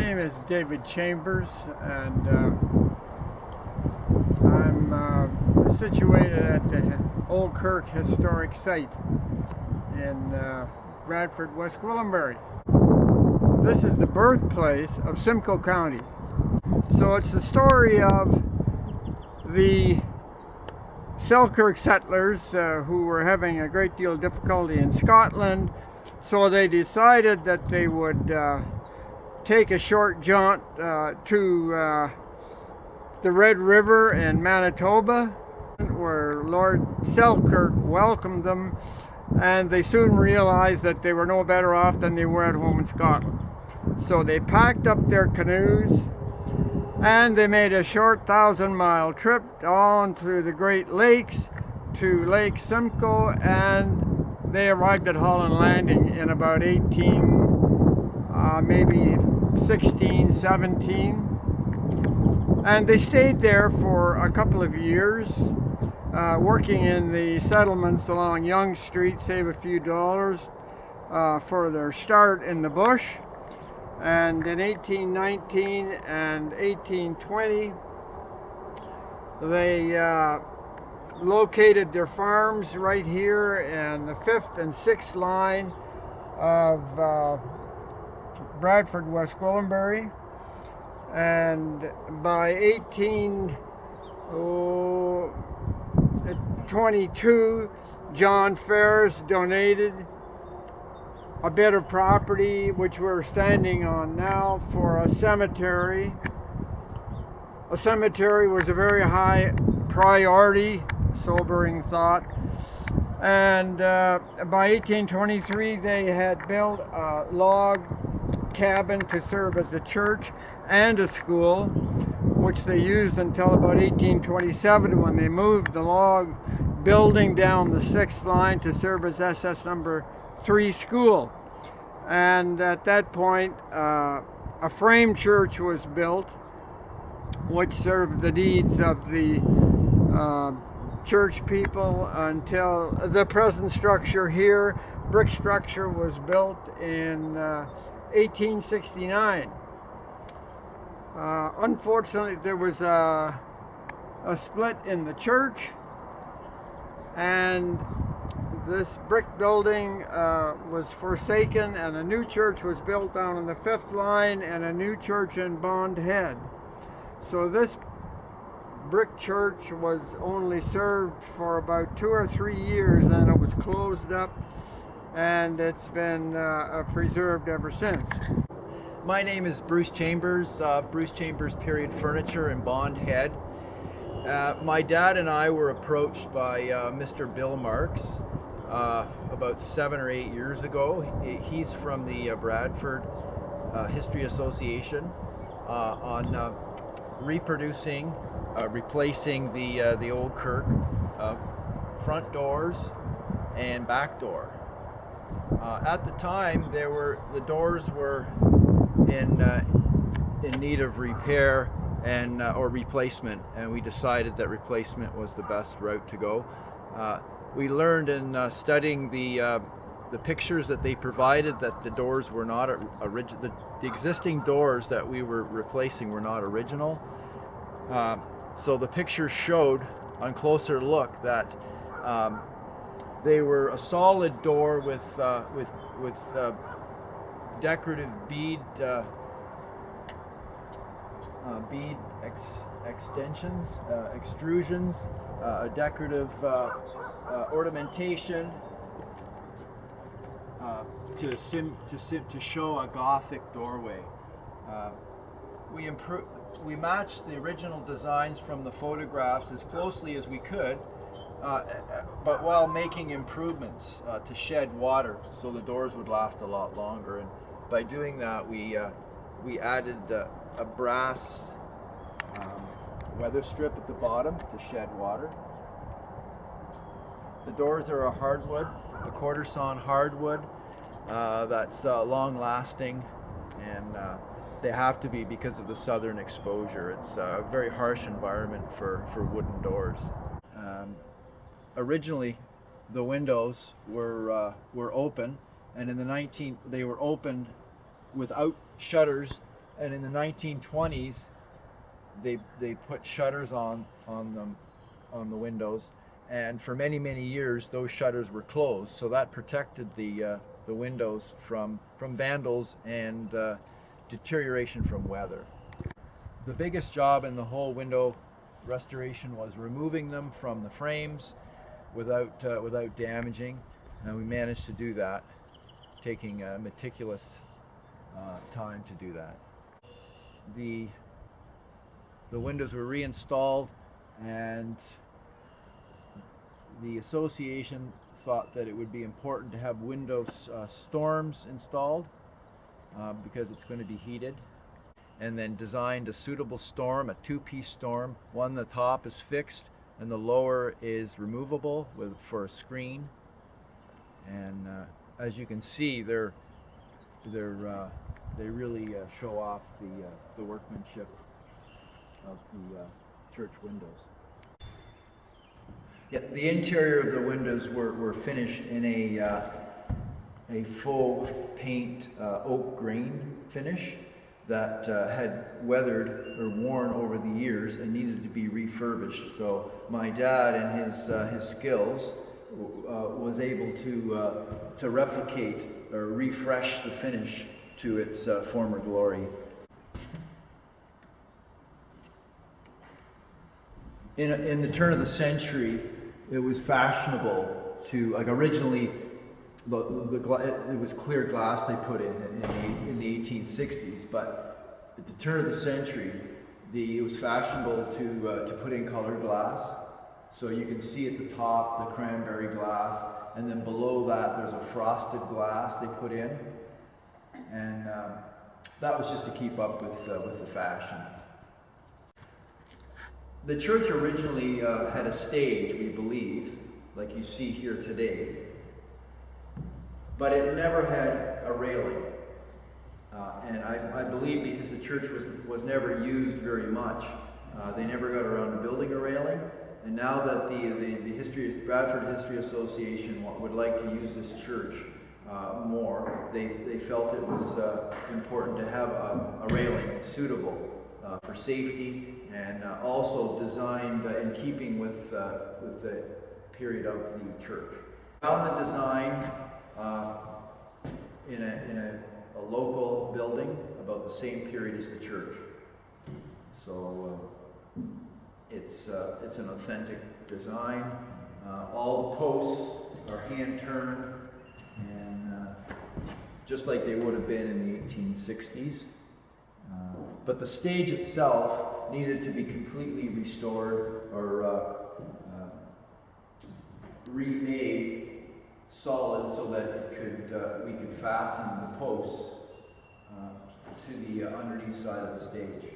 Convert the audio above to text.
name is David Chambers, and I'm situated at the Auld Kirk Historic Site in Bradford West Gwillimbury. This is the birthplace of Simcoe County. So it's the story of the Selkirk settlers who were having a great deal of difficulty in Scotland. So they decided that they would take a short jaunt to the Red River in Manitoba, where Lord Selkirk welcomed them, and they soon realized that they were no better off than they were at home in Scotland. So they packed up their canoes and they made a short 1,000-mile trip on through the Great Lakes to Lake Simcoe, and they arrived at Holland Landing in about maybe 16, 17. And they stayed there for a couple of years, working in the settlements along Yonge Street, save a few dollars for their start in the bush. And in 1819 and 1820, they located their farms right here in the 5th and 6th line of Bradford West Gwillimbury. And by 1822, John Ferris donated a bit of property, which we're standing on now, for a cemetery. A cemetery was a very high priority, sobering thought. And by 1823, they had built a log cabin to serve as a church and a school, which they used until about 1827, when they moved the log building down the 6th line to serve as SS number 3 school. And at that point, a frame church was built, which served the needs of the church people until the present structure here. Brick structure was built in 1869. Unfortunately, there was a split in the church, and this brick building was forsaken, and a new church was built down on the 5th line and a new church in Bond Head. So this brick church was only served for about 2 or 3 years, and it was closed up, and it's been preserved ever since. My name is Bruce Chambers, Bruce Chambers Period Furniture in Bond Head. My dad and I were approached by Mr. Bill Marks about 7 or 8 years ago. He's from the Bradford History Association on replacing the Auld Kirk front doors and back door. At the time, the doors were in need of repair and or replacement, and we decided that replacement was the best route to go. We learned in studying the pictures that they provided that the doors were not original. The existing doors that we were replacing were not original. So the pictures showed, on closer look, that they were a solid door with decorative bead extrusions, decorative ornamentation to show a Gothic doorway. We matched the original designs from the photographs as closely as we could, but while making improvements to shed water so the doors would last a lot longer. And by doing that, we added a brass weather strip at the bottom to shed water. The doors are a hardwood, a quarter sawn hardwood that's long lasting, and they have to be because of the southern exposure. It's a very harsh environment for wooden doors. Originally, the windows were open, and in the they were opened without shutters And in the 1920s, they put shutters on the windows, and for many years those shutters were closed, so that protected the windows from vandals and deterioration from weather. The biggest job in the whole window restoration was removing them from the frames without damaging, and we managed to do that, taking a meticulous time to do that. The windows were reinstalled, and the association thought that it would be important to have window storms installed because it's going to be heated, and then designed a suitable storm, a two-piece storm. One, the top is fixed and the lower is removable for a screen. And as you can see, they really show off the workmanship of the church windows. Yeah, the interior of the windows were finished in a faux paint oak grain finish that had weathered or worn over the years and needed to be refurbished. So my dad, in his skills, was able to replicate or refresh the finish to its former glory. In the turn of the century, it was fashionable to, like, originally it was clear glass they put in the 1860s, but at the turn of the century, it was fashionable to put in colored glass. So you can see at the top the cranberry glass, and then below that there's a frosted glass they put in, and that was just to keep up with the fashion. The church originally had a stage, we believe, like you see here today, but it never had a railing. And I believe because the church was never used very much, they never got around to building a railing. And now that the Bradford History Association would like to use this church more, they felt it was important to have a railing suitable for safety, and also designed in keeping with the period of the church. Found the design in a local building about the same period as the church. So it's an authentic design. All the posts are hand turned, and just like they would have been in the 1860s. But the stage itself needed to be completely restored or remade solid so that we could fasten the posts to the underneath side of the stage.